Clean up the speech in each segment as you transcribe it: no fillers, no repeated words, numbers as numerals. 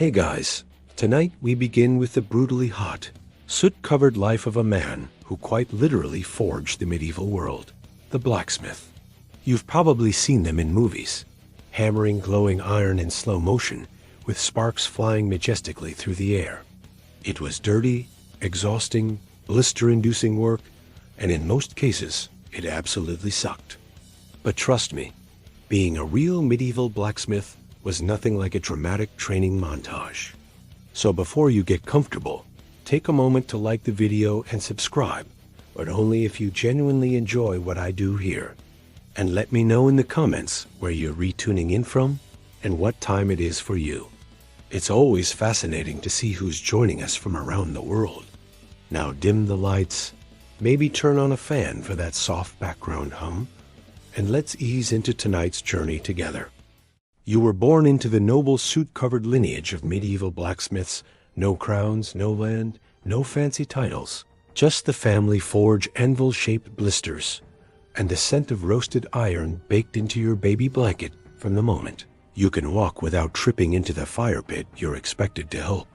Hey guys, tonight we begin with the brutally hot, soot-covered life of a man who quite literally forged the medieval world, the blacksmith. You've probably seen them in movies, hammering glowing iron in slow motion with sparks flying majestically through the air. It was dirty, exhausting, blister-inducing work, and in most cases, it absolutely sucked. But trust me, being a real medieval blacksmith was nothing like a dramatic training montage. So before you get comfortable, take a moment to like the video and subscribe, but only if you genuinely enjoy what I do here. And let me know in the comments where you're retuning in from and what time it is for you. It's always fascinating to see who's joining us from around the world. Now dim the lights, maybe turn on a fan for that soft background hum, and let's ease into tonight's journey together. You were born into the noble soot-covered lineage of medieval blacksmiths. No crowns, no land, no fancy titles. Just the family forge anvil-shaped blisters, and the scent of roasted iron baked into your baby blanket from the moment you can walk without tripping into the fire pit you're expected to help.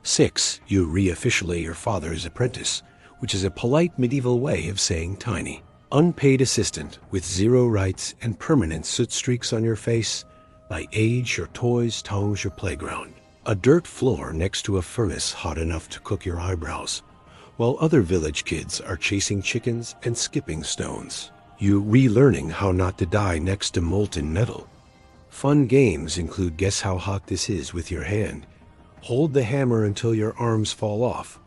6. You re-officially your father's apprentice, which is a polite medieval way of saying tiny. Unpaid assistant with zero rights and permanent soot streaks on your face. By age, your toys, tongues, your playground. A dirt floor next to a furnace hot enough to cook your eyebrows, while other village kids are chasing chickens and skipping stones. You relearning how not to die next to molten metal. Fun games include guess how hot this is with your hand, hold the hammer until your arms fall off,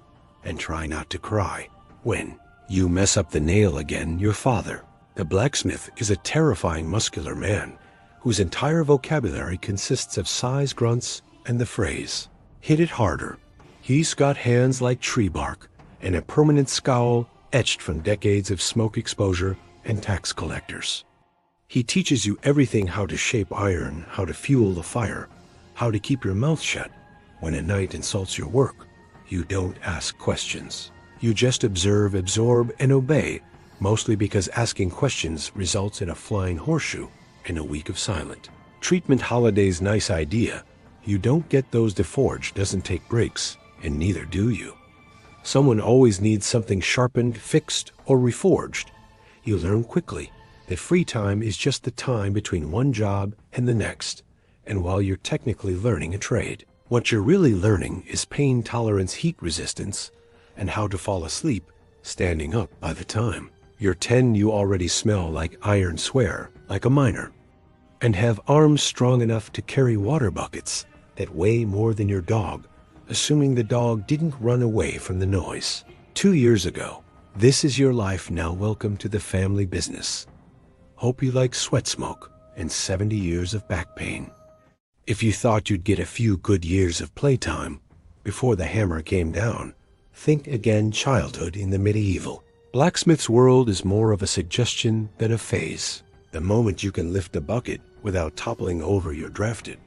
and try not to cry when you mess up the nail again. Your father, the blacksmith, is a terrifying muscular man whose entire vocabulary consists of sighs, grunts, and the phrase, "Hit it harder." He's got hands like tree bark and a permanent scowl etched from decades of smoke exposure and tax collectors. He teaches you everything: how to shape iron, how to fuel the fire, how to keep your mouth shut. When a knight insults your work, you don't ask questions. You just observe, absorb, and obey, mostly because asking questions results in a flying horseshoe and a week of silent treatment. Holiday's nice idea. You don't get those. The forge doesn't take breaks, and neither do you. Someone always needs something sharpened, fixed, or reforged. You learn quickly that free time is just the time between one job and the next, and while you're technically learning a trade, what you're really learning is pain tolerance, heat resistance, and how to fall asleep standing up. By the time you're 10, you already smell like iron, swear like a miner, and have arms strong enough to carry water buckets that weigh more than your dog, assuming the dog didn't run away from the noise 2 years ago. This is your life now. Welcome to the family business. Hope you like sweat smoke and 70 years of back pain. If you thought you'd get a few good years of playtime before the hammer came down, think again. Childhood in the medieval blacksmith's world is more of a suggestion than a phase. The moment you can lift a bucket without toppling over, you're drafted.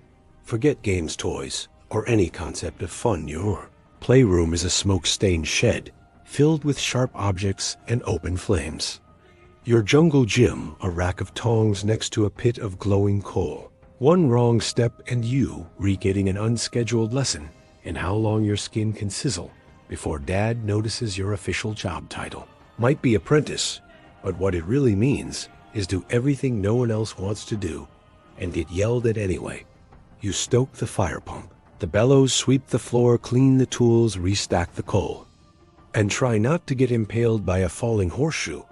Forget games, toys, or any concept of fun. Your playroom is a smoke-stained shed filled with sharp objects and open flames. Your jungle gym, a rack of tongs next to a pit of glowing coal. One wrong step and you re-getting an unscheduled lesson in how long your skin can sizzle before dad notices your official job title. Might be apprentice, but what it really means is do everything no one else wants to do and get yelled at anyway. You stoke the fire pump, the bellows, sweep the floor, clean the tools, restack the coal, and try not to get impaled by a falling horseshoe.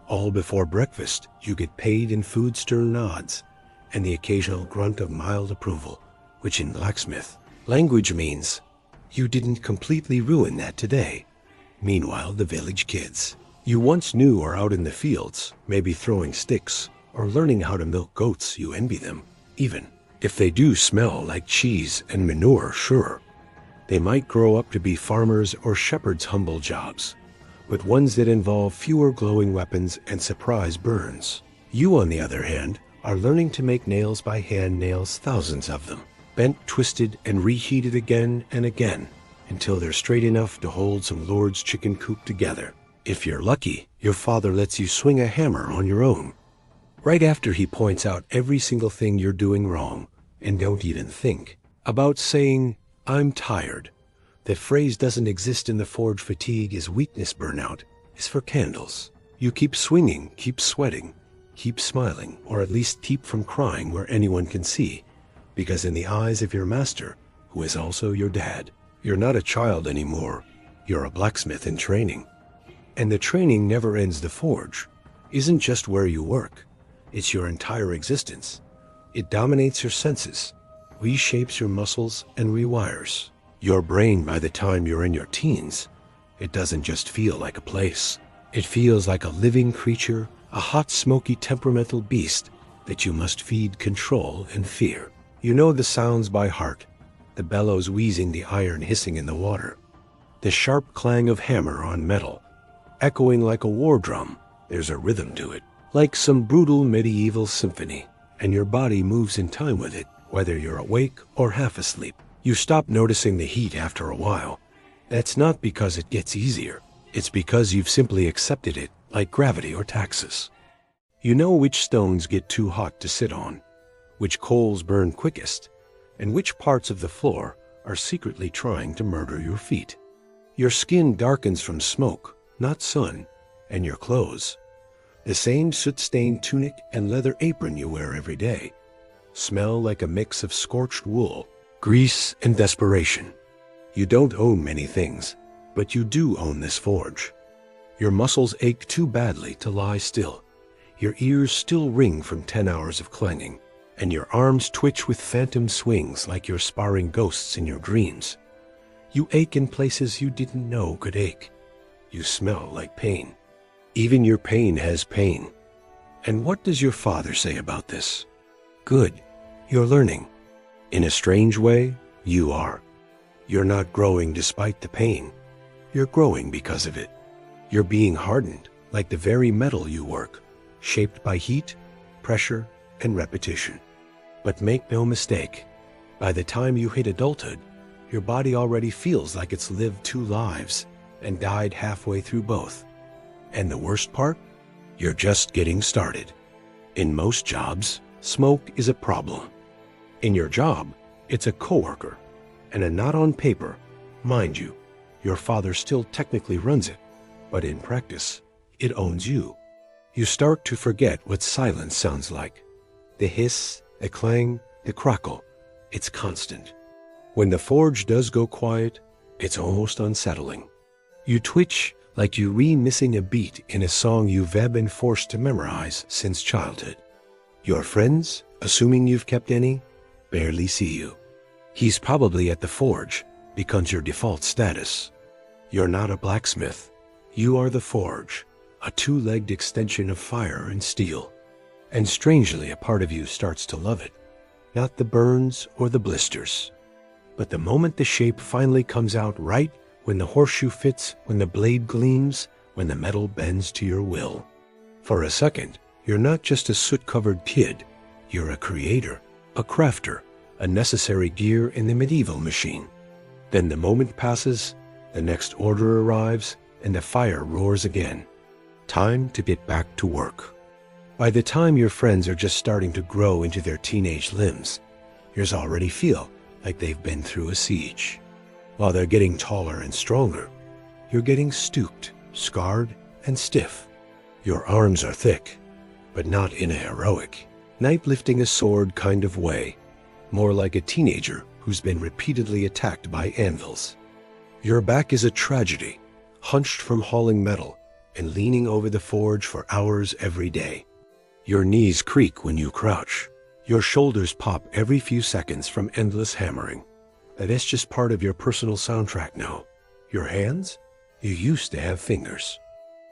All before breakfast. You get paid in food, stern nods, and the occasional grunt of mild approval, which in blacksmith language means you didn't completely ruin that today. Meanwhile, the village kids you once knew are out in the fields, maybe throwing sticks or learning how to milk goats. You envy them, even if they do smell like cheese and manure. Sure, they might grow up to be farmers or shepherds. Humble jobs, but ones that involve fewer glowing weapons and surprise burns. You, on the other hand, are learning to make nails by hand. Nails, thousands of them, bent, twisted, and reheated again and again until they're straight enough to hold some lord's chicken coop together. If you're lucky, your father lets you swing a hammer on your own, right after he points out every single thing you're doing wrong, and don't even think about saying, I'm tired. The phrase doesn't exist in the forge. Fatigue is weakness. Burnout is for candles. You keep swinging, keep sweating, keep smiling, or at least keep from crying where anyone can see. Because in the eyes of your master, who is also your dad, you're not a child anymore. You're a blacksmith in training. And the training never ends. The forge isn't just where you work. It's your entire existence. It dominates your senses, reshapes your muscles, and rewires your brain. By the time you're in your teens, it doesn't just feel like a place. It feels like a living creature, a hot, smoky, temperamental beast that you must feed, control, and fear. You know the sounds by heart: the bellows wheezing, the iron hissing in the water, the sharp clang of hammer on metal, echoing like a war drum. There's a rhythm to it, like some brutal medieval symphony, and your body moves in time with it, whether you're awake or half asleep. You stop noticing the heat after a while. That's not because it gets easier. It's because you've simply accepted it, like gravity or taxes. You know which stones get too hot to sit on, which coals burn quickest, and which parts of the floor are secretly trying to murder your feet. Your skin darkens from smoke, not sun, and your clothes, the same soot-stained tunic and leather apron you wear every day, smell like a mix of scorched wool, grease, and desperation. You don't own many things, but you do own this forge. Your muscles ache too badly to lie still. Your ears still ring from 10 hours of clanging, and your arms twitch with phantom swings like you're sparring ghosts in your dreams. You ache in places you didn't know could ache. You smell like pain. Even your pain has pain. And what does your father say about this? Good. You're learning. In a strange way, you are. You're not growing despite the pain. You're growing because of it. You're being hardened, like the very metal you work, shaped by heat, pressure, and repetition. But make no mistake, by the time you hit adulthood, your body already feels like it's lived 2 lives and died halfway through both. And the worst part? You're just getting started. In most jobs, smoke is a problem. In your job, it's a coworker, and a knot on paper. Mind you, your father still technically runs it, but in practice, it owns you. You start to forget what silence sounds like. The hiss, the clang, the crackle, it's constant. When the forge does go quiet, it's almost unsettling. You twitch like you're missing a beat in a song you've been forced to memorize since childhood. Your friends, assuming you've kept any, barely see you. He's probably at the forge, becomes your default status. You're not a blacksmith. You are the forge, a 2-legged extension of fire and steel. And strangely, a part of you starts to love it. Not the burns or the blisters, but the moment the shape finally comes out right, when the horseshoe fits, when the blade gleams, when the metal bends to your will. For a second, you're not just a soot-covered kid. You're a creator, a crafter, a necessary gear in the medieval machine. Then the moment passes, the next order arrives, and the fire roars again. Time to get back to work. By the time your friends are just starting to grow into their teenage limbs, yours already feel like they've been through a siege. While they're getting taller and stronger, you're getting stooped, scarred, and stiff. Your arms are thick, but not in a heroic, knife-lifting a sword kind of way, more like a teenager who's been repeatedly attacked by anvils. Your back is a tragedy, hunched from hauling metal and leaning over the forge for hours every day. Your knees creak when you crouch. Your shoulders pop every few seconds from endless hammering. That's just part of your personal soundtrack now. Your hands? You used to have fingers.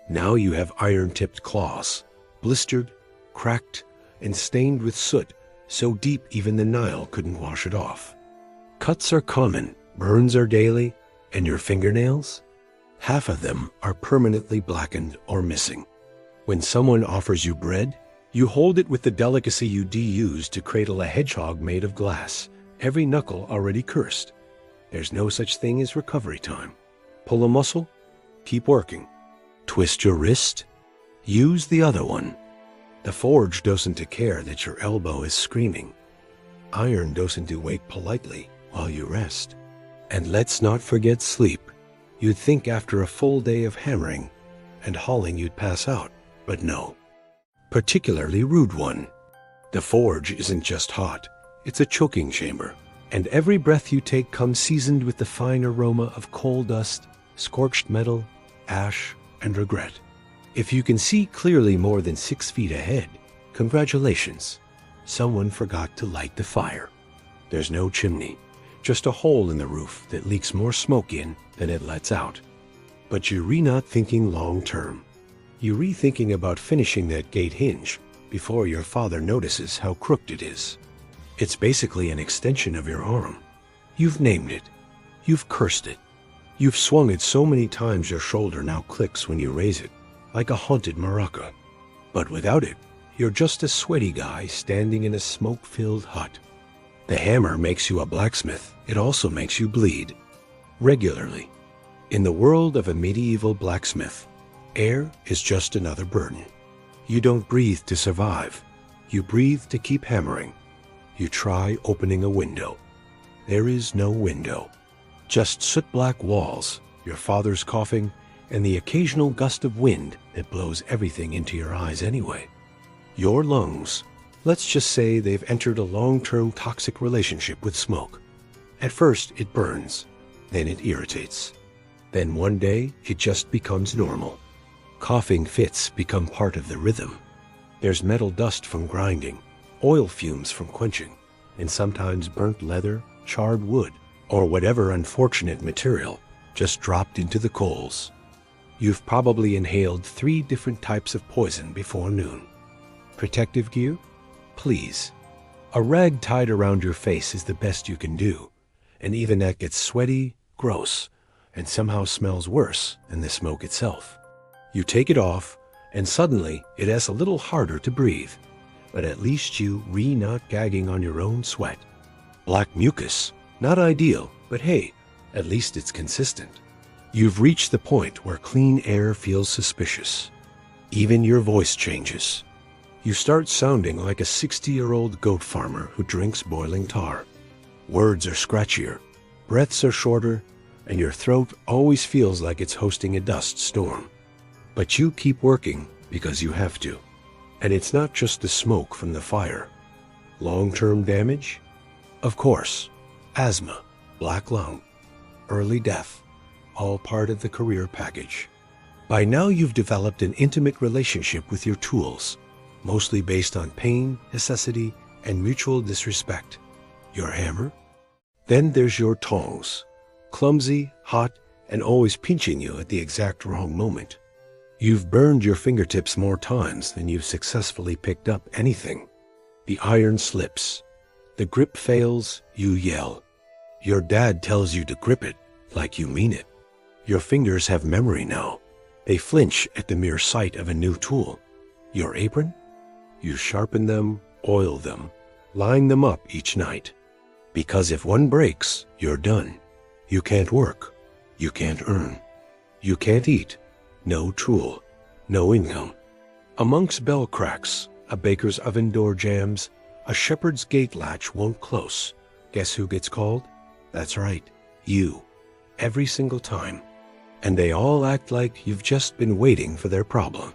Now you have iron-tipped claws, blistered, cracked, and stained with soot so deep even the Nile couldn't wash it off. Cuts are common, burns are daily, and your fingernails? Half of them are permanently blackened or missing. When someone offers you bread, you hold it with the delicacy you use to cradle a hedgehog made of glass, every knuckle already cursed. There's no such thing as recovery time. Pull a muscle? Keep working. Twist your wrist? Use the other one. The forge doesn't care that your elbow is screaming. Iron doesn't wait politely while you rest. And let's not forget sleep. You'd think after a full day of hammering and hauling you'd pass out, but no. Particularly rude one. The forge isn't just hot, it's a choking chamber, and every breath you take comes seasoned with the fine aroma of coal dust, scorched metal, ash, and regret. If you can see clearly more than 6 feet ahead, congratulations. Someone forgot to light the fire. There's no chimney, just a hole in the roof that leaks more smoke in than it lets out. But you're not thinking long term. You're rethinking about finishing that gate hinge before your father notices how crooked it is. It's basically an extension of your arm. You've named it. You've cursed it. You've swung it so many times your shoulder now clicks when you raise it, like a haunted maraca. But without it, you're just a sweaty guy standing in a smoke-filled hut. The hammer makes you a blacksmith. It also makes you bleed. Regularly. In the world of a medieval blacksmith, air is just another burden. You don't breathe to survive. You breathe to keep hammering. You try opening a window. There is no window. Just soot-black walls, your father's coughing, and the occasional gust of wind that blows everything into your eyes anyway. Your lungs, let's just say they've entered a long-term toxic relationship with smoke. At first it burns, then it irritates. Then one day it just becomes normal. Coughing fits become part of the rhythm. There's metal dust from grinding, oil fumes from quenching, and sometimes burnt leather, charred wood, or whatever unfortunate material just dropped into the coals. You've probably inhaled 3 different types of poison before noon. Protective gear? Please. A rag tied around your face is the best you can do, and even that gets sweaty, gross, and somehow smells worse than the smoke itself. You take it off, and suddenly it is a little harder to breathe, but at least you not gagging on your own sweat. Black mucus, not ideal, but hey, at least it's consistent. You've reached the point where clean air feels suspicious. Even your voice changes. You start sounding like a 60-year-old goat farmer who drinks boiling tar. Words are scratchier, breaths are shorter, and your throat always feels like it's hosting a dust storm. But you keep working because you have to. And it's not just the smoke from the fire. Long-term damage? Of course. Asthma, black lung, early death, all part of the career package. By now you've developed an intimate relationship with your tools, mostly based on pain, necessity, and mutual disrespect. Your hammer? Then there's your tongs, clumsy, hot, and always pinching you at the exact wrong moment. You've burned your fingertips more times than you've successfully picked up anything. The iron slips. The grip fails, you yell. Your dad tells you to grip it like you mean it. Your fingers have memory now. They flinch at the mere sight of a new tool. Your apron? You sharpen them, oil them, line them up each night. Because if one breaks, you're done. You can't work. You can't earn. You can't eat. No tool. No income. Amongst bell cracks, a baker's oven door jams, a shepherd's gate latch won't close. Guess who gets called? That's right, you. Every single time. And they all act like you've just been waiting for their problem.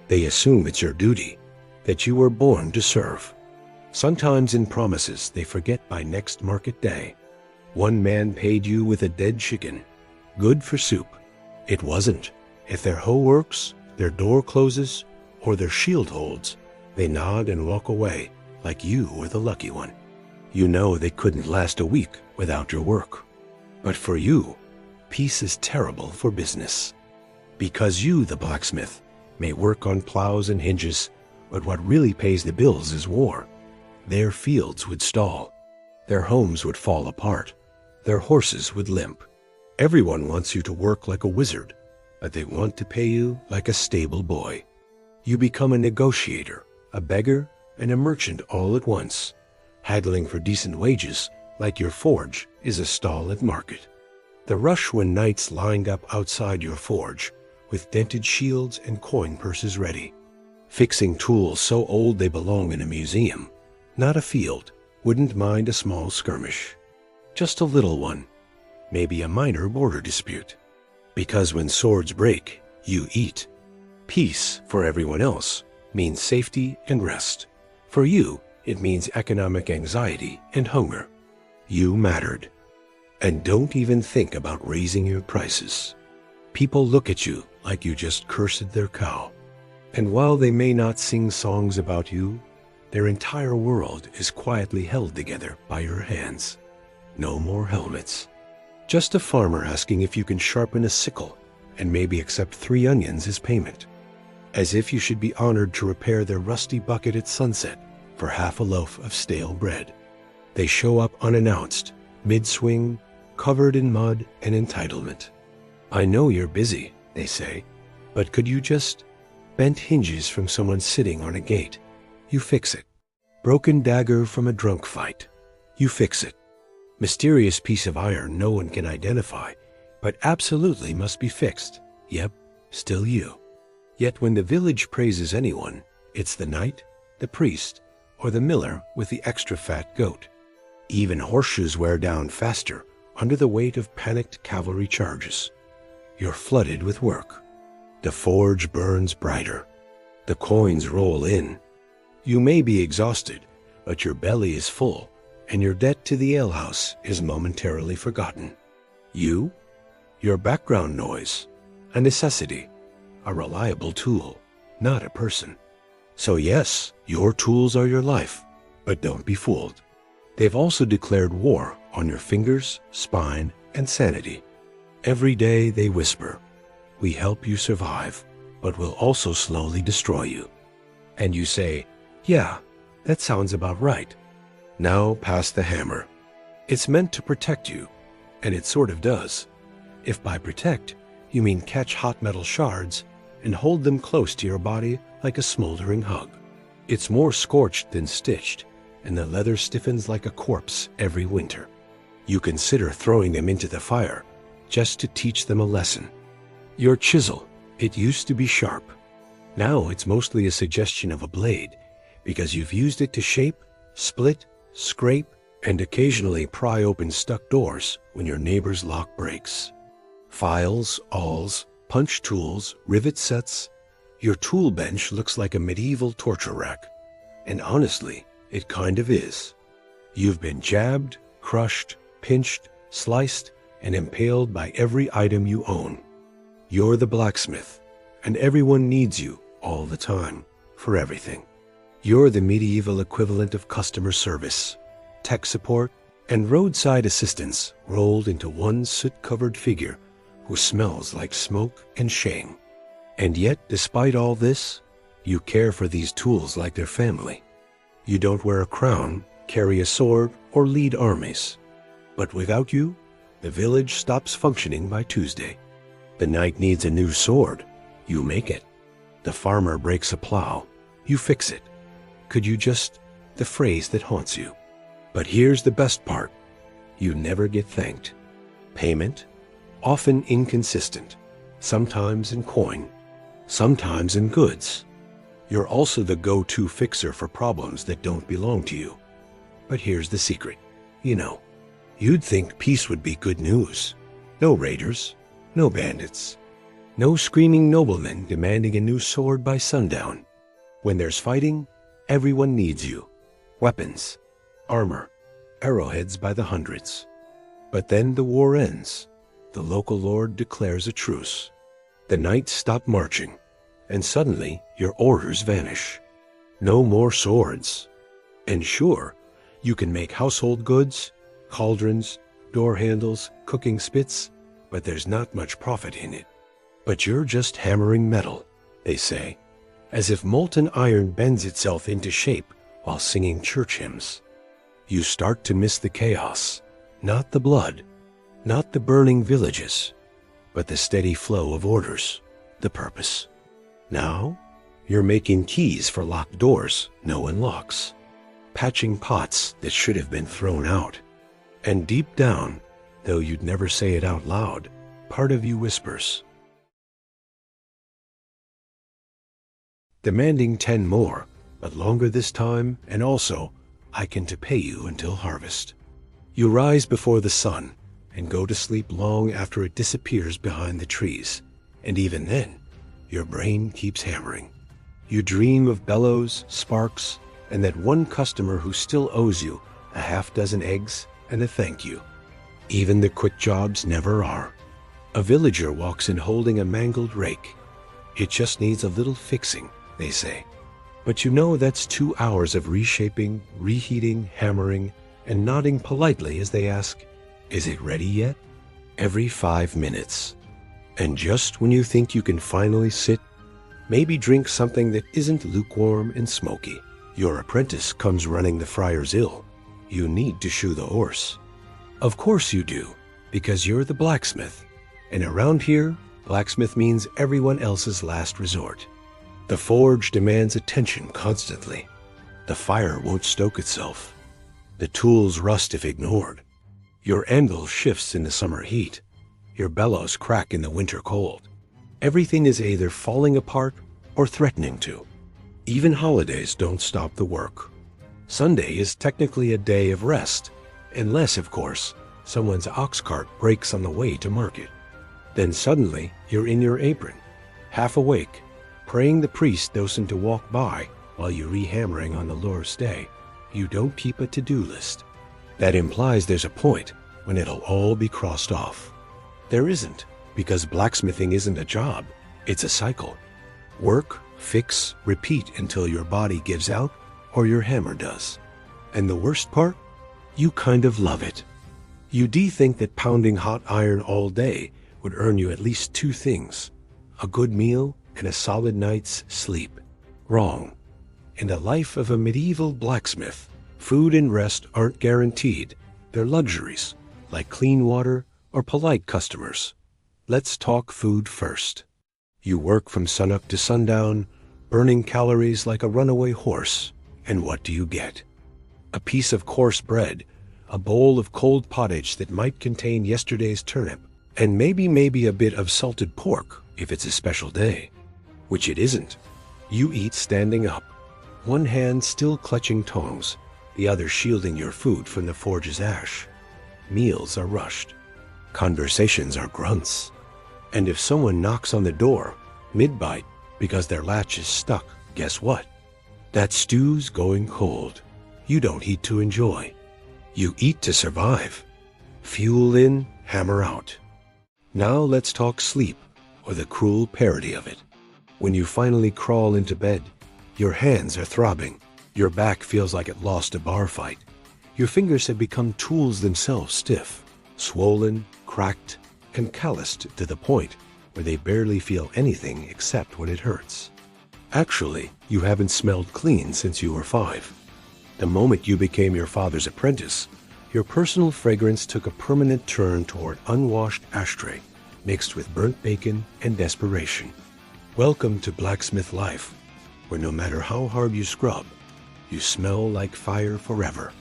They assume it's your duty, that you were born to serve. Sometimes in promises they forget by next market day. One man paid you with a dead chicken, good for soup. It wasn't. If their hoe works, their door closes, or their shield holds, they nod and walk away like you were the lucky one. You know they couldn't last a week without your work. But for you, peace is terrible for business. Because you, the blacksmith, may work on plows and hinges, but what really pays the bills is war. Their fields would stall. Their homes would fall apart. Their horses would limp. Everyone wants you to work like a wizard, but they want to pay you like a stable boy. You become a negotiator, a beggar, and a merchant all at once, haggling for decent wages like your forge is a stall at market. The rush when knights lined up outside your forge with dented shields and coin purses ready, fixing tools so old they belong in a museum, not a field, wouldn't mind a small skirmish. Just a little one. maybe a minor border dispute. Because when swords break, you eat. Peace, for everyone else, means safety and rest. For you, it means economic anxiety and hunger. You mattered. And don't even think about raising your prices. People look at you like you just cursed their cow. And while they may not sing songs about you, their entire world is quietly held together by your hands. No more helmets. Just a farmer asking if you can sharpen a sickle and maybe accept 3 onions as payment. As if you should be honored to repair their rusty bucket at sunset for half a loaf of stale bread. They show up unannounced, mid-swing, covered in mud and entitlement. I know you're busy, they say, but could you just... Bent hinges from someone sitting on a gate. You fix it. Broken dagger from a drunk fight. You fix it. Mysterious piece of iron no one can identify, but absolutely must be fixed. Yep, still you. Yet when the village praises anyone, it's the knight, the priest, or the miller with the extra fat goat. Even horseshoes wear down faster under the weight of panicked cavalry charges. You're flooded with work. The forge burns brighter. The coins roll in. You may be exhausted, but your belly is full, and your debt to the alehouse is momentarily forgotten. You? Your background noise, a necessity, a reliable tool, not a person. So yes, your tools are your life, but don't be fooled. They've also declared war on your fingers, spine, and sanity. Every day they whisper, "We help you survive, but we'll also slowly destroy you." And you say, "Yeah, that sounds about right." Now pass the hammer. It's meant to protect you, and it sort of does. If by protect, you mean catch hot metal shards and hold them close to your body like a smoldering hug. It's more scorched than stitched, and the leather stiffens like a corpse every winter. You consider throwing them into the fire just to teach them a lesson. Your chisel, it used to be sharp. Now it's mostly a suggestion of a blade, because you've used it to shape, split, scrape, and occasionally pry open stuck doors when your neighbor's lock breaks. Files, awls, punch tools, rivet sets. Your tool bench looks like a medieval torture rack. And honestly, it kind of is. You've been jabbed, crushed, pinched, sliced, and impaled by every item you own. You're the blacksmith, and everyone needs you all the time, for everything. You're the medieval equivalent of customer service, tech support, and roadside assistance rolled into one soot-covered figure who smells like smoke and shame. And yet, despite all this, you care for these tools like their family. You don't wear a crown, carry a sword, or lead armies. But without you, the village stops functioning by Tuesday. The knight needs a new sword. You make it. The farmer breaks a plow. You fix it. Could you just... the phrase that haunts you. But here's the best part. You never get thanked. Payment? Often inconsistent. Sometimes in coin. Sometimes in goods. You're also the go-to fixer for problems that don't belong to you. But here's the secret. You know, you'd think peace would be good news. No raiders. No bandits. No screaming noblemen demanding a new sword by sundown. When there's fighting, everyone needs you. Weapons, armor, arrowheads by the hundreds. But then the war ends. The local lord declares a truce. The knights stop marching, and suddenly your orders vanish. No more swords. And sure, you can make household goods, cauldrons, door handles, cooking spits, but there's not much profit in it. But you're just hammering metal, they say, as if molten iron bends itself into shape while singing church hymns. You start to miss the chaos, not the blood, not the burning villages, but the steady flow of orders, the purpose. Now, you're making keys for locked doors no one locks, patching pots that should have been thrown out. And deep down, though you'd never say it out loud, part of you whispers, demanding 10 more, but longer this time, and also, I can to pay you until harvest. You rise before the sun, and go to sleep long after it disappears behind the trees. And even then, your brain keeps hammering. You dream of bellows, sparks, and that one customer who still owes you a half dozen eggs and a thank you. Even the quick jobs never are. A villager walks in holding a mangled rake. It just needs a little fixing, they say. But you know that's 2 hours of reshaping, reheating, hammering, and nodding politely as they ask, "Is it ready yet?" Every 5 minutes. And just when you think you can finally sit, maybe drink something that isn't lukewarm and smoky, your apprentice comes running the friar's ill. You need to shoe the horse. Of course you do, because you're the blacksmith. And around here, blacksmith means everyone else's last resort. The forge demands attention constantly. The fire won't stoke itself. The tools rust if ignored. Your anvil shifts in the summer heat. Your bellows crack in the winter cold. Everything is either falling apart or threatening to. Even holidays don't stop the work. Sunday is technically a day of rest, unless, of course, someone's ox cart breaks on the way to market. Then suddenly, you're in your apron, half awake, praying the priest doesn't to walk by while you're rehammering on the Lord's day. You don't keep a to-do list. That implies there's a point when it'll all be crossed off. There isn't, because blacksmithing isn't a job, it's a cycle. Work, fix, repeat until your body gives out or your hammer does. And the worst part? You kind of love it. You think that pounding hot iron all day would earn you at least 2 things, a good meal and a solid night's sleep. Wrong. In the life of a medieval blacksmith, food and rest aren't guaranteed. They're luxuries, like clean water or polite customers. Let's talk food first. You work from sunup to sundown, burning calories like a runaway horse. And what do you get? A piece of coarse bread, a bowl of cold pottage that might contain yesterday's turnip, and maybe a bit of salted pork if it's a special day. Which it isn't. You eat standing up, one hand still clutching tongs, the other shielding your food from the forge's ash. Meals are rushed. Conversations are grunts. And if someone knocks on the door, mid-bite, because their latch is stuck, guess what? That stew's going cold. You don't eat to enjoy. You eat to survive. Fuel in, hammer out. Now let's talk sleep, or the cruel parody of it. When you finally crawl into bed, your hands are throbbing. Your back feels like it lost a bar fight. Your fingers have become tools themselves, stiff, swollen, cracked, and calloused to the point where they barely feel anything except when it hurts. Actually, you haven't smelled clean since you were 5. The moment you became your father's apprentice, your personal fragrance took a permanent turn toward unwashed ashtray, mixed with burnt bacon and desperation. Welcome to blacksmith life, where no matter how hard you scrub, you smell like fire forever.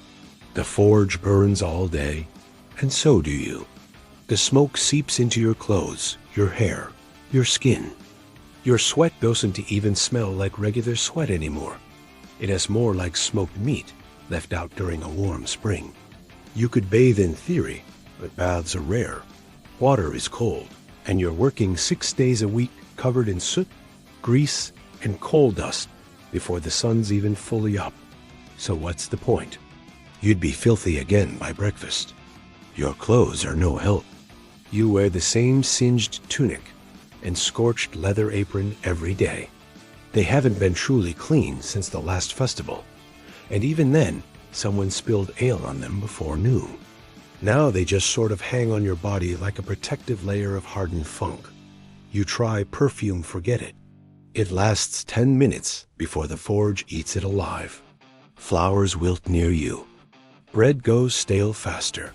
The forge burns all day, and so do you. The smoke seeps into your clothes, your hair, your skin. Your sweat doesn't even smell like regular sweat anymore. It has more like smoked meat left out during a warm spring. You could bathe in theory, but baths are rare. Water is cold, and you're working 6 days a week covered in soot, grease, and coal dust before the sun's even fully up. So what's the point? You'd be filthy again by breakfast. Your clothes are no help. You wear the same singed tunic and scorched leather apron every day. They haven't been truly clean since the last festival, and even then, someone spilled ale on them before noon. Now they just sort of hang on your body like a protective layer of hardened funk. You try perfume forget it. It lasts 10 minutes before the forge eats it alive. Flowers wilt near you. Bread goes stale faster.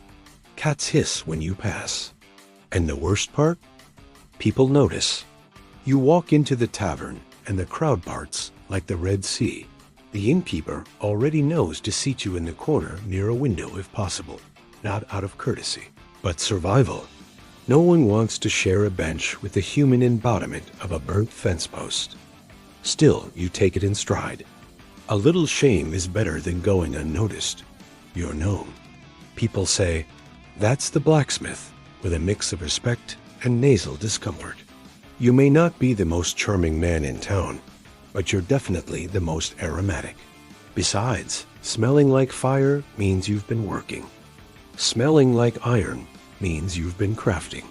Cats hiss when you pass. And the worst part? People notice. You walk into the tavern, and the crowd parts like the Red Sea. The innkeeper already knows to seat you in the corner near a window if possible, not out of courtesy, but survival. No one wants to share a bench with the human embodiment of a burnt fence post. Still, you take it in stride. A little shame is better than going unnoticed. You're known. People say, That's the blacksmith, with a mix of respect and nasal discomfort. You may not be the most charming man in town, but you're definitely the most aromatic. Besides, smelling like fire means you've been working. Smelling like iron means you've been crafting.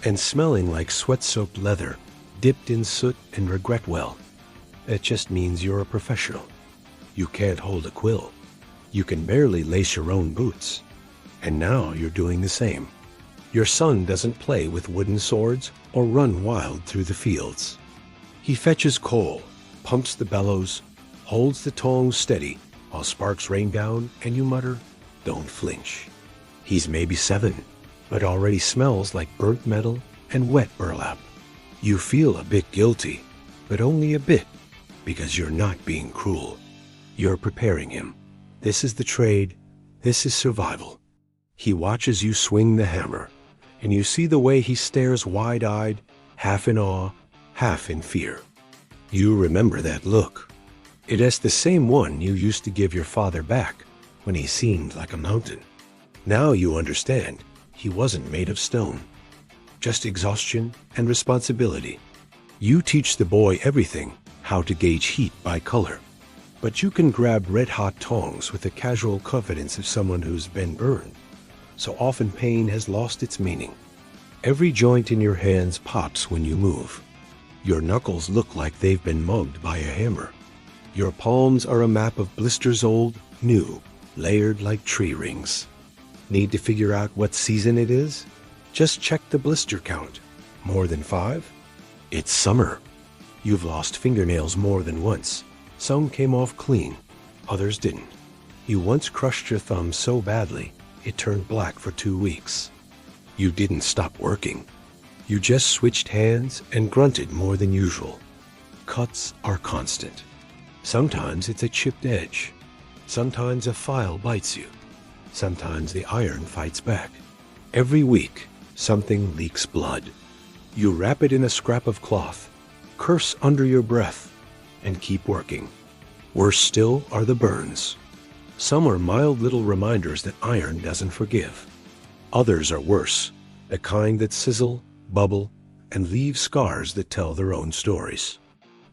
And smelling like sweat-soaked leather, dipped in soot and regret well, it just means you're a professional. You can't hold a quill. You can barely lace your own boots. And now you're doing the same. Your son doesn't play with wooden swords or run wild through the fields. He fetches coal, pumps the bellows, holds the tongs steady while sparks rain down and you mutter, "Don't flinch." He's maybe 7, but already smells like burnt metal and wet burlap. You feel a bit guilty, but only a bit, because you're not being cruel. You're preparing him. This is the trade. This is survival. He watches you swing the hammer, and you see the way he stares wide-eyed, half in awe, half in fear. You remember that look. It is the same one you used to give your father back when he seemed like a mountain. Now you understand he wasn't made of stone, just exhaustion and responsibility. You teach the boy everything, how to gauge heat by color. But you can grab red-hot tongs with the casual confidence of someone who's been burned. So often pain has lost its meaning. Every joint in your hands pops when you move. Your knuckles look like they've been mugged by a hammer. Your palms are a map of blisters old, new, layered like tree rings. Need to figure out what season it is? Just check the blister count. More than 5? It's summer. You've lost fingernails more than once. Some came off clean, others didn't. You once crushed your thumb so badly, it turned black for 2 weeks. You didn't stop working. You just switched hands and grunted more than usual. Cuts are constant. Sometimes it's a chipped edge. Sometimes a file bites you. Sometimes the iron fights back. Every week, something leaks blood. You wrap it in a scrap of cloth, curse under your breath, and keep working. Worse still are the burns. Some are mild little reminders that iron doesn't forgive. Others are worse, the kind that sizzle, bubble, and leave scars that tell their own stories.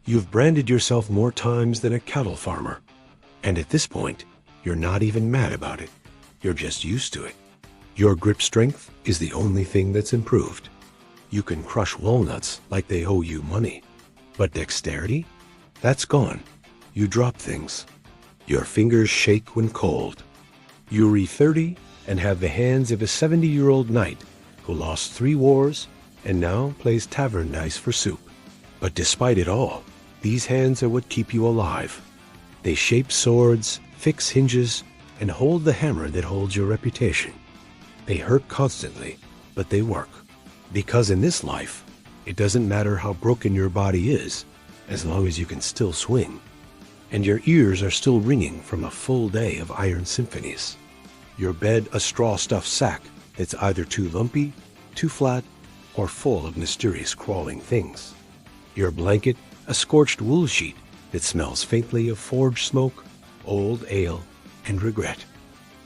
You've branded yourself more times than a cattle farmer, and at this point, you're not even mad about it. You're just used to it. Your grip strength is the only thing that's improved. You can crush walnuts like they owe you money. But dexterity? That's gone. You drop things. Your fingers shake when cold. You reach 30 and have the hands of a 70-year-old knight who lost 3 wars and now plays tavern dice for soup. But despite it all, these hands are what keep you alive. They shape swords, fix hinges, and hold the hammer that holds your reputation. They hurt constantly, but they work. Because in this life, it doesn't matter how broken your body is, as long as you can still swing. And your ears are still ringing from a full day of iron symphonies. Your bed a straw-stuffed sack that's either too lumpy, too flat, or full of mysterious crawling things. Your blanket a scorched wool sheet that smells faintly of forge smoke, old ale, and regret.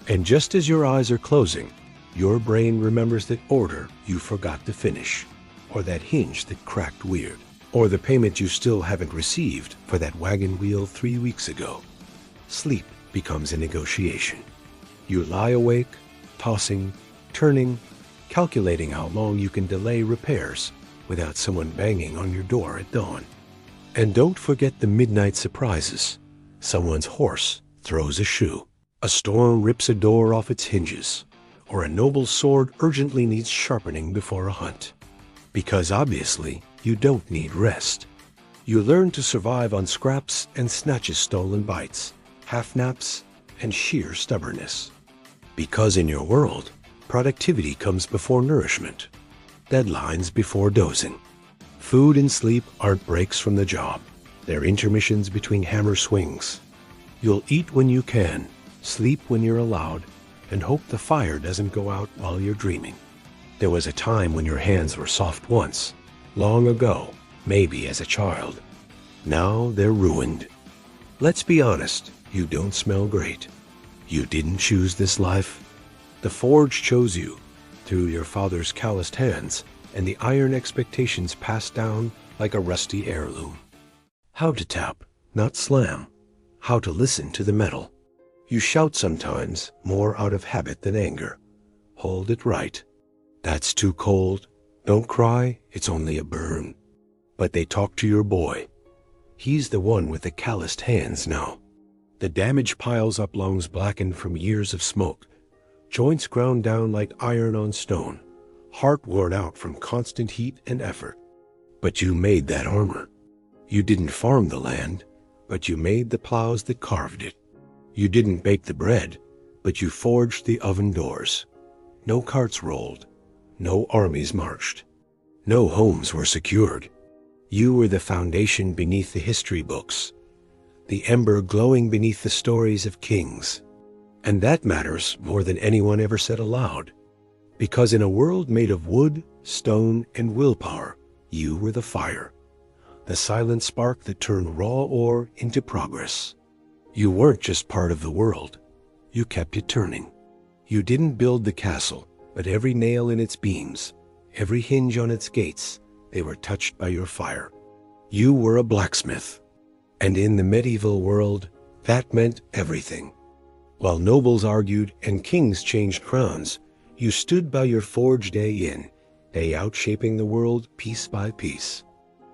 And just as your eyes are closing, your brain remembers that order you forgot to finish, or that hinge that cracked weird, or the payment you still haven't received for that wagon wheel 3 weeks ago. Sleep becomes a negotiation. You lie awake, tossing, turning, calculating how long you can delay repairs without someone banging on your door at dawn. And don't forget the midnight surprises. Someone's horse throws a shoe. A storm rips a door off its hinges. Or a noble sword urgently needs sharpening before a hunt. Because obviously, you don't need rest. You learn to survive on scraps and snatches stolen bites, half-naps, and sheer stubbornness. Because in your world, productivity comes before nourishment, deadlines before dozing. Food and sleep aren't breaks from the job. They're intermissions between hammer swings. You'll eat when you can, sleep when you're allowed, and hope the fire doesn't go out while you're dreaming. There was a time when your hands were soft once, long ago, maybe as a child. Now they're ruined. Let's be honest, you don't smell great. You didn't choose this life. The forge chose you, through your father's calloused hands, and the iron expectations passed down like a rusty heirloom. How to tap, not slam. How to listen to the metal. You shout sometimes, more out of habit than anger. Hold it right. That's too cold. Don't cry, it's only a burn. But they talk to your boy. He's the one with the calloused hands now. The damage piles up, lungs blackened from years of smoke, joints ground down like iron on stone, heart worn out from constant heat and effort. But you made that armor. You didn't farm the land, but you made the plows that carved it. You didn't bake the bread, but you forged the oven doors. No carts rolled. No armies marched. No homes were secured. You were the foundation beneath the history books, the ember glowing beneath the stories of kings. And that matters more than anyone ever said aloud. Because in a world made of wood, stone, and willpower, you were the fire, the silent spark that turned raw ore into progress. You weren't just part of the world. You kept it turning. You didn't build the castle, but every nail in its beams, every hinge on its gates, they were touched by your fire. You were a blacksmith. And in the medieval world, that meant everything. While nobles argued and kings changed crowns, you stood by your forge day in, day out, shaping the world piece by piece.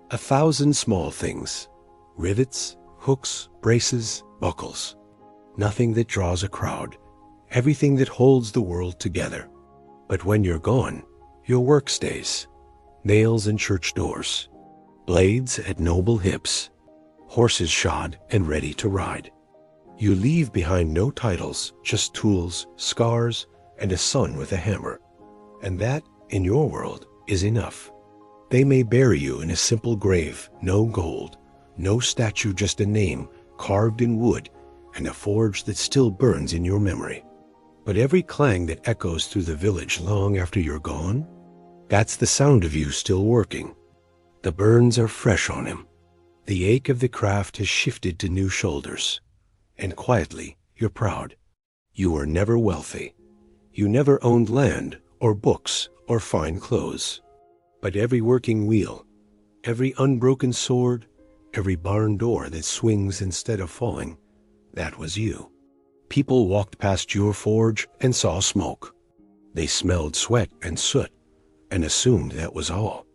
1,000 small things, rivets, hooks, braces, buckles. Nothing that draws a crowd, everything that holds the world together. But when you're gone, your work stays. Nails in church doors, blades at noble hips, horses shod and ready to ride. You leave behind no titles, just tools, scars, and a son with a hammer. And that, in your world, is enough. They may bury you in a simple grave, no gold, no statue, just a name carved in wood and a forge that still burns in your memory. But every clang that echoes through the village long after you're gone, that's the sound of you still working. The burns are fresh on him. The ache of the craft has shifted to new shoulders. And quietly, you're proud. You were never wealthy. You never owned land or books or fine clothes. But every working wheel, every unbroken sword, every barn door that swings instead of falling, that was you. People walked past your forge and saw smoke. They smelled sweat and soot and assumed that was all.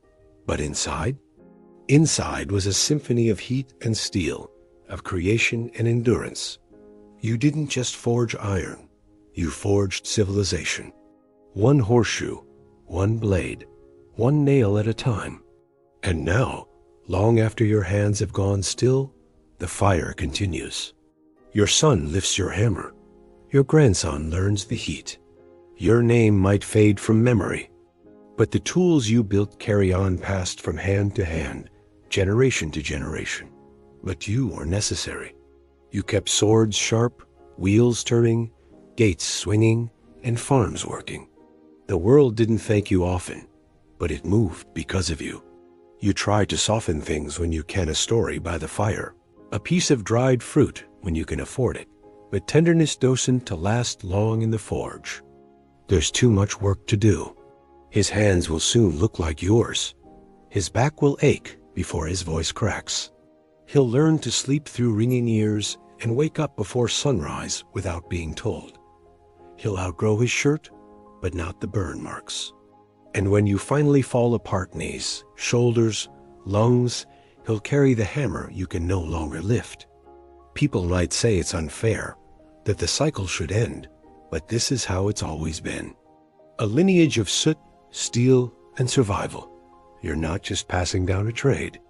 But inside? Inside was a symphony of heat and steel, of creation and endurance. You didn't just forge iron. You forged civilization. One horseshoe, one blade, one nail at a time. And now, long after your hands have gone still, the fire continues. Your son lifts your hammer. Your grandson learns the heat. Your name might fade from memory, but the tools you built carry on, passed from hand to hand, generation to generation. But you were necessary. You kept swords sharp, wheels turning, gates swinging, and farms working. The world didn't thank you often, but it moved because of you. You try to soften things when you can a story by the fire, a piece of dried fruit when you can afford it, but tenderness destined to last long in the forge. There's too much work to do. His hands will soon look like yours. His back will ache before his voice cracks. He'll learn to sleep through ringing ears and wake up before sunrise without being told. He'll outgrow his shirt, but not the burn marks. And when you finally fall apart, knees, shoulders, lungs, he'll carry the hammer you can no longer lift. People might say it's unfair, that the cycle should end, but this is how it's always been. A lineage of soot, steel, and survival. You're not just passing down a trade.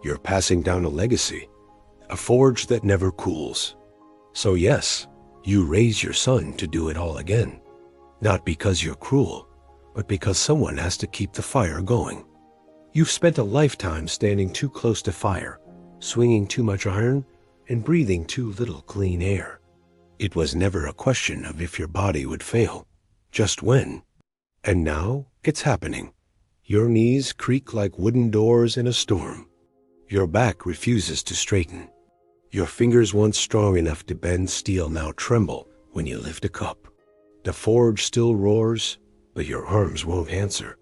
You're passing down a legacy, a forge that never cools. So yes, you raise your son to do it all again. Not because you're cruel, but because someone has to keep the fire going. You've spent a lifetime standing too close to fire, swinging too much iron, and breathing too little clean air. It was never a question of if your body would fail, just when. And now it's happening. Your knees creak like wooden doors in a storm. Your back refuses to straighten. Your fingers, once strong enough to bend steel, now tremble when you lift a cup. The forge still roars, but your arms won't answer.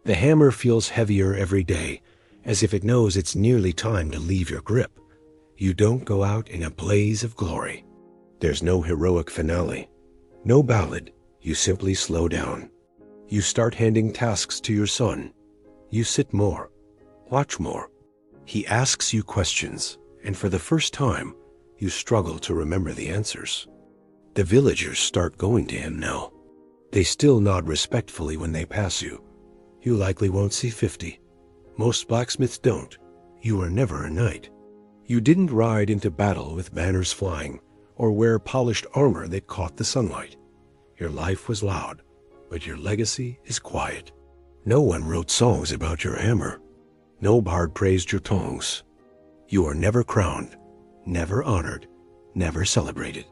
The hammer feels heavier every day, as if it knows it's nearly time to leave your grip. You don't go out in a blaze of glory. There's no heroic finale, no ballad. You simply slow down. You start handing tasks to your son. You sit more, watch more. He asks you questions, and for the first time, you struggle to remember the answers. The villagers start going to him now. They still nod respectfully when they pass you. You likely won't see 50. Most blacksmiths don't. You were never a knight. You didn't ride into battle with banners flying or wear polished armor that caught the sunlight. Your life was loud, but your legacy is quiet. No one wrote songs about your hammer. No bard praised your tongs. You were never crowned, never honored, never celebrated.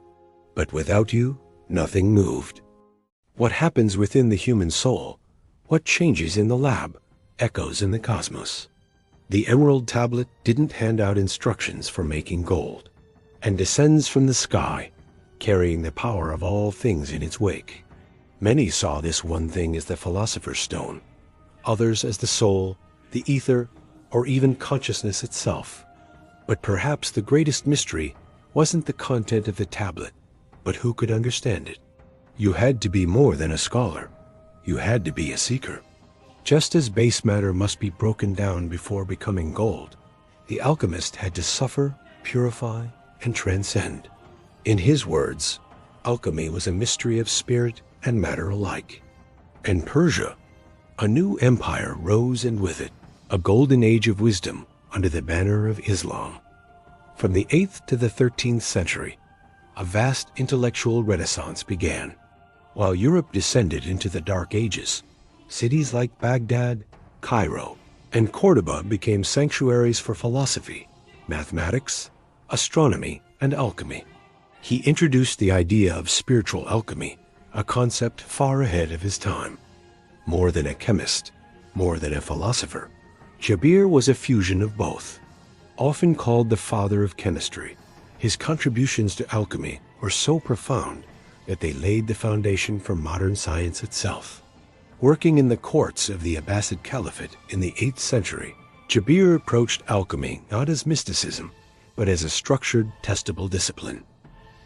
But without you, nothing moved. What happens within the human soul, what changes in the lab, echoes in the cosmos. The emerald tablet didn't hand out instructions for making gold, and descends from the sky, carrying the power of all things in its wake. Many saw this one thing as the philosopher's stone, others as the soul, the ether, or even consciousness itself. But perhaps the greatest mystery wasn't the content of the tablet, but who could understand it. You had to be more than a scholar. You had to be a seeker. Just as base matter must be broken down before becoming gold, the alchemist had to suffer, purify, and transcend. In his words, alchemy was a mystery of spirit and matter alike. And Persia, a new empire rose, and with it, a golden age of wisdom under the banner of Islam. From the 8th to the 13th century, a vast intellectual renaissance began. While Europe descended into the Dark Ages, cities like Baghdad, Cairo, and Cordoba became sanctuaries for philosophy, mathematics, astronomy, and alchemy. He introduced the idea of spiritual alchemy, a concept far ahead of his time. More than a chemist, more than a philosopher, Jabir was a fusion of both. Often called the father of chemistry, his contributions to alchemy were so profound that they laid the foundation for modern science itself. Working in the courts of the Abbasid Caliphate in the 8th century, Jabir approached alchemy not as mysticism, but as a structured, testable discipline.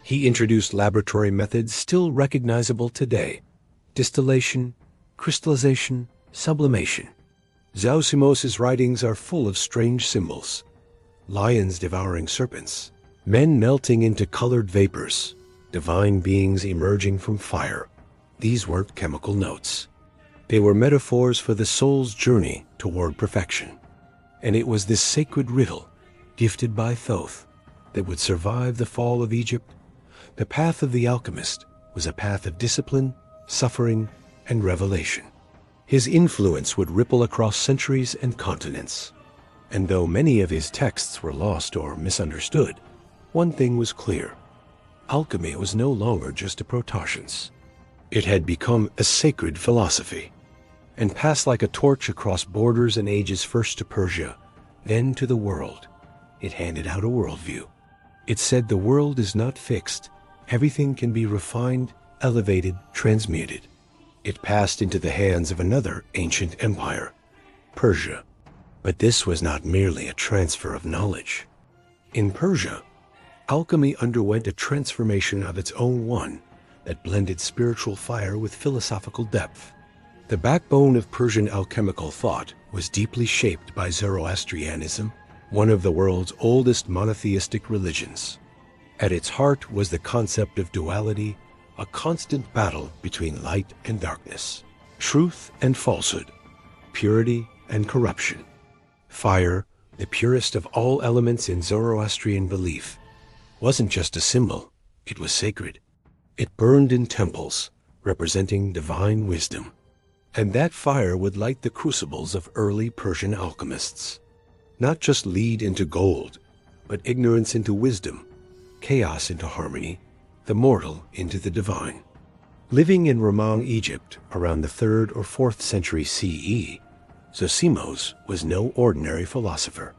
He introduced laboratory methods still recognizable today: distillation, crystallization, sublimation. Zosimus's writings are full of strange symbols: lions devouring serpents, men melting into colored vapors, divine beings emerging from fire. These weren't chemical notes. They were metaphors for the soul's journey toward perfection. And it was this sacred riddle, gifted by Thoth, that would survive the fall of Egypt. The path of the alchemist was a path of discipline, suffering, and revelation. His influence would ripple across centuries and continents. And though many of his texts were lost or misunderstood, one thing was clear: alchemy was no longer just a prototious. It had become a sacred philosophy, and passed like a torch across borders and ages, first to Persia, then to the world. It handed out a worldview. It said the world is not fixed. Everything can be refined, elevated, transmuted. It passed into the hands of another ancient empire, Persia. But this was not merely a transfer of knowledge. In Persia, alchemy underwent a transformation of its own, one that blended spiritual fire with philosophical depth. The backbone of Persian alchemical thought was deeply shaped by Zoroastrianism, one of the world's oldest monotheistic religions. At its heart was the concept of duality, a constant battle between light and darkness, truth and falsehood, purity and corruption. Fire, the purest of all elements in Zoroastrian belief, wasn't just a symbol, it was sacred. It burned in temples, representing divine wisdom. And that fire would light the crucibles of early Persian alchemists. Not just lead into gold, but ignorance into wisdom, chaos into harmony, the mortal into the divine. Living in Ramang, Egypt, around the 3rd or 4th century CE, Zosimus was no ordinary philosopher.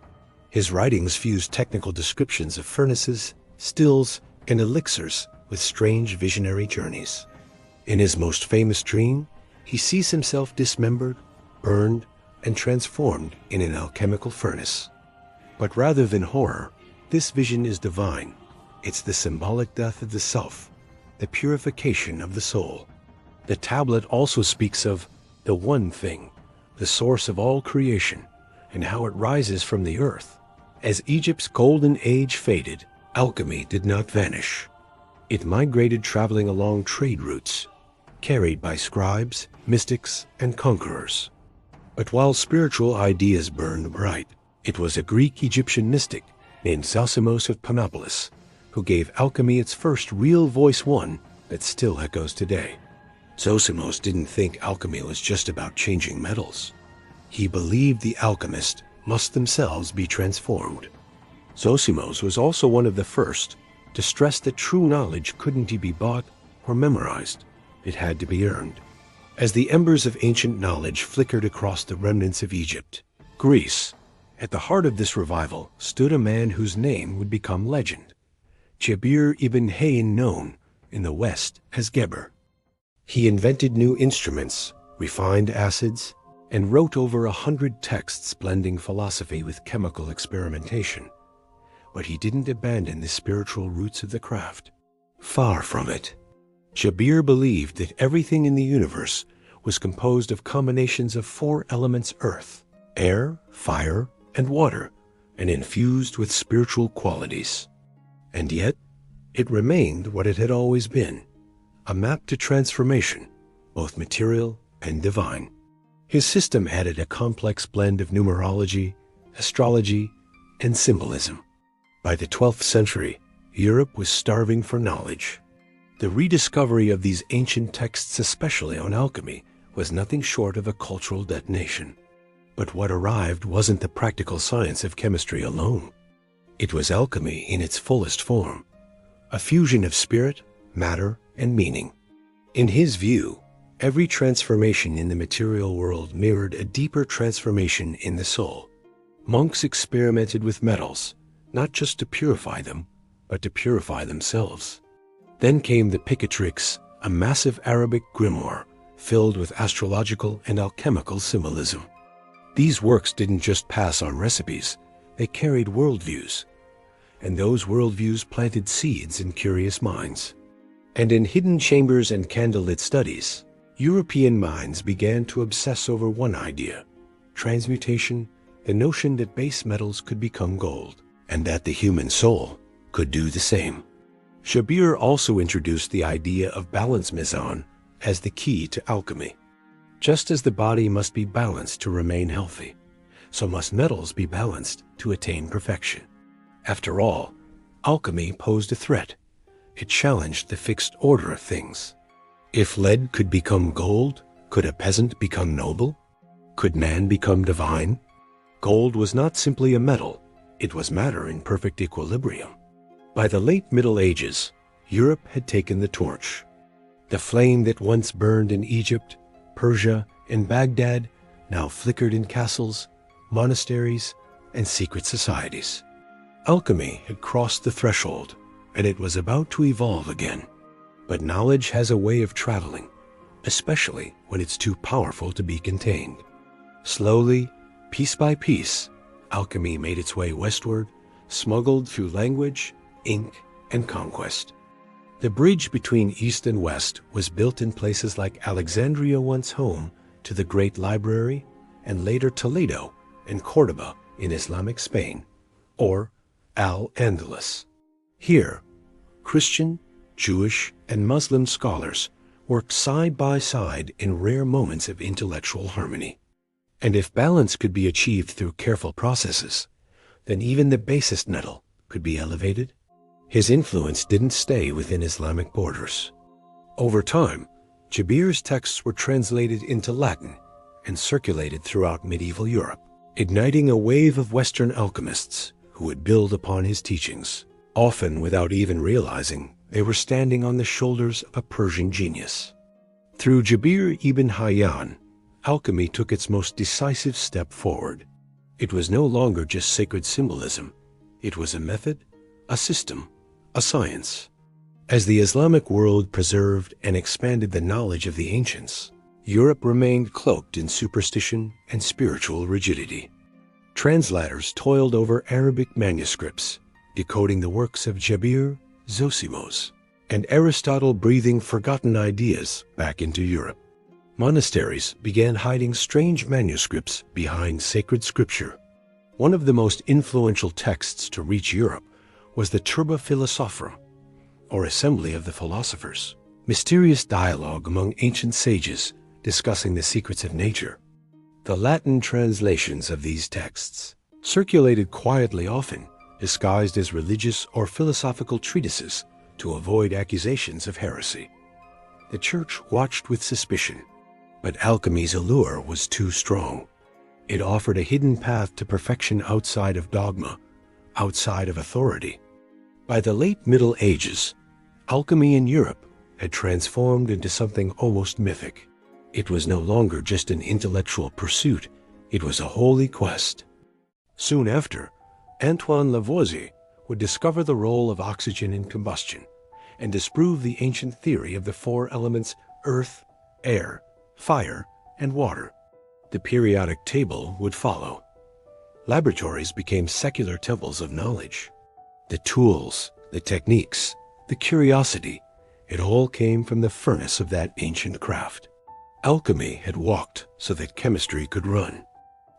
His writings fused technical descriptions of furnaces, stills, and elixirs with strange visionary journeys. In his most famous dream, he sees himself dismembered, burned, and transformed in an alchemical furnace. But rather than horror, this vision is divine. It's the symbolic death of the self, the purification of the soul. The tablet also speaks of the one thing, the source of all creation, and how it rises from the earth. As Egypt's golden age faded, alchemy did not vanish. It migrated, traveling along trade routes, carried by scribes, mystics, and conquerors. But while spiritual ideas burned bright, it was a Greek-Egyptian mystic named Zosimos of Panopolis who gave alchemy its first real voice, one that still echoes today. Zosimos didn't think alchemy was just about changing metals. He believed the alchemists must themselves be transformed. Zosimos was also one of the first to stress that true knowledge couldn't be bought or memorized. It had to be earned. As the embers of ancient knowledge flickered across the remnants of Egypt, Greece, at the heart of this revival stood a man whose name would become legend, Jabir ibn Hayyan, known in the West as Geber. He invented new instruments, refined acids, and wrote over 100 texts blending philosophy with chemical experimentation. But he didn't abandon the spiritual roots of the craft. Far from it. Jabir believed that everything in the universe was composed of combinations of 4 elements: earth, air, fire, and water, and infused with spiritual qualities. And yet, it remained what it had always been, a map to transformation, both material and divine. His system added a complex blend of numerology, astrology, and symbolism. By the 12th century, Europe was starving for knowledge. The rediscovery of these ancient texts, especially on alchemy, was nothing short of a cultural detonation. But what arrived wasn't the practical science of chemistry alone. It was alchemy in its fullest form, a fusion of spirit, matter, and meaning. In his view, every transformation in the material world mirrored a deeper transformation in the soul. Monks experimented with metals, not just to purify them, but to purify themselves. Then came the Picatrix, a massive Arabic grimoire filled with astrological and alchemical symbolism. These works didn't just pass on recipes, they carried worldviews, and those worldviews planted seeds in curious minds. And in hidden chambers and candlelit studies, European minds began to obsess over one idea: transmutation, the notion that base metals could become gold, and that the human soul could do the same. Jabir also introduced the idea of balance mizan as the key to alchemy. Just as the body must be balanced to remain healthy, so must metals be balanced to attain perfection. After all, alchemy posed a threat. It challenged the fixed order of things. If lead could become gold, could a peasant become noble? Could man become divine? Gold was not simply a metal, it was matter in perfect equilibrium. By the late Middle Ages, Europe had taken the torch. The flame that once burned in Egypt, Persia, and Baghdad now flickered in castles, monasteries, and secret societies. Alchemy had crossed the threshold, and it was about to evolve again. But knowledge has a way of traveling, especially when it's too powerful to be contained. Slowly, piece by piece, alchemy made its way westward, smuggled through language, ink, and conquest. The bridge between East and West was built in places like Alexandria, once home to the Great Library, and later Toledo and Cordoba in Islamic Spain, or Al-Andalus. Here, Christian, Jewish, and Muslim scholars worked side by side in rare moments of intellectual harmony. And if balance could be achieved through careful processes, then even the basest metal could be elevated. His influence didn't stay within Islamic borders. Over time, Jabir's texts were translated into Latin and circulated throughout medieval Europe, igniting a wave of Western alchemists who would build upon his teachings, often without even realizing they were standing on the shoulders of a Persian genius. Through Jabir ibn Hayyan, alchemy took its most decisive step forward. It was no longer just sacred symbolism. It was a method, a system, a science. As the Islamic world preserved and expanded the knowledge of the ancients, Europe remained cloaked in superstition and spiritual rigidity. Translators toiled over Arabic manuscripts, decoding the works of Jabir, Zosimos, and Aristotle, breathing forgotten ideas back into Europe. Monasteries began hiding strange manuscripts behind sacred scripture. One of the most influential texts to reach Europe was the Turba Philosophra, or Assembly of the Philosophers, mysterious dialogue among ancient sages discussing the secrets of nature. The Latin translations of these texts circulated quietly, often disguised as religious or philosophical treatises to avoid accusations of heresy. The Church watched with suspicion, but alchemy's allure was too strong. It offered a hidden path to perfection outside of dogma, outside of authority. By the late Middle Ages, alchemy in Europe had transformed into something almost mythic. It was no longer just an intellectual pursuit, it was a holy quest. Soon after, Antoine Lavoisier would discover the role of oxygen in combustion and disprove the ancient theory of the four elements earth, air, fire, and water. The periodic table would follow. Laboratories became secular temples of knowledge. The tools, the techniques, the curiosity, it all came from the furnace of that ancient craft. Alchemy had walked so that chemistry could run.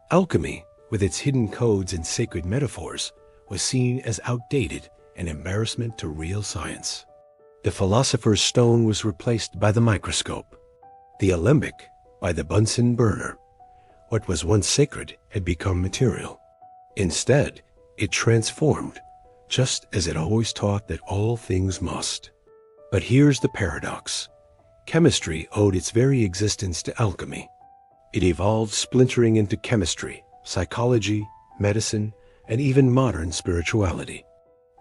Alchemy, with its hidden codes and sacred metaphors, was seen as outdated and embarrassment to real science. The philosopher's stone was replaced by the microscope, the alembic by the Bunsen burner. What was once sacred had become material. Instead, it transformed, just as it always taught that all things must. But here's the paradox. Chemistry owed its very existence to alchemy. It evolved, splintering into chemistry, psychology, medicine, and even modern spirituality.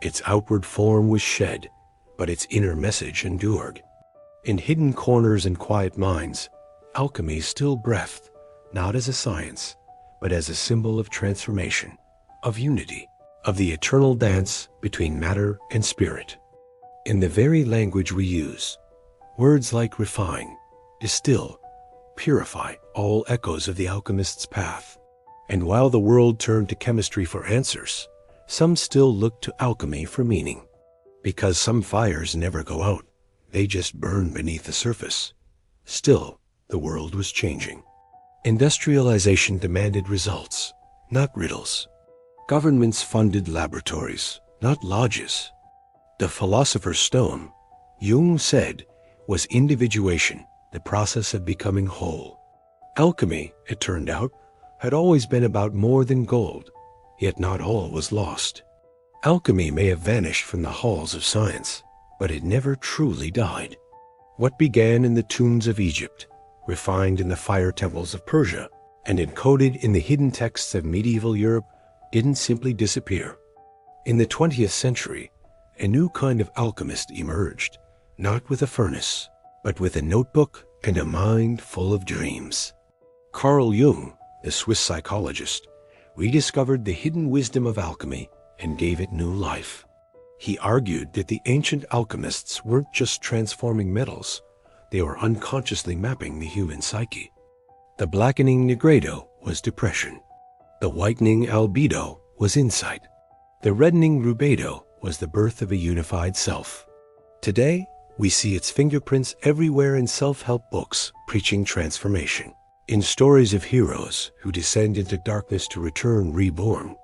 Its outward form was shed, but its inner message endured. In hidden corners and quiet minds, alchemy still breathed, not as a science, but as a symbol of transformation, of unity, of the eternal dance between matter and spirit. In the very language we use, words like refine, distill, purify, all echoes of the alchemist's path. And while the world turned to chemistry for answers, some still looked to alchemy for meaning. Because some fires never go out, they just burn beneath the surface. Still, the world was changing. Industrialization demanded results, not riddles. Governments funded laboratories, not lodges. The philosopher's stone, Jung said, was individuation, the process of becoming whole. Alchemy, it turned out, had always been about more than gold, yet not all was lost. Alchemy may have vanished from the halls of science, but it never truly died. What began in the tombs of Egypt, refined in the fire temples of Persia, and encoded in the hidden texts of medieval Europe didn't simply disappear. In the 20th century, a new kind of alchemist emerged, not with a furnace, but with a notebook and a mind full of dreams. Carl Jung, the Swiss psychologist, rediscovered the hidden wisdom of alchemy and gave it new life. He argued that the ancient alchemists weren't just transforming metals, they were unconsciously mapping the human psyche. The blackening nigredo was depression. The whitening albedo was insight. The reddening rubedo was the birth of a unified self. Today, we see its fingerprints everywhere in self-help books preaching transformation, in stories of heroes who descend into darkness to return reborn,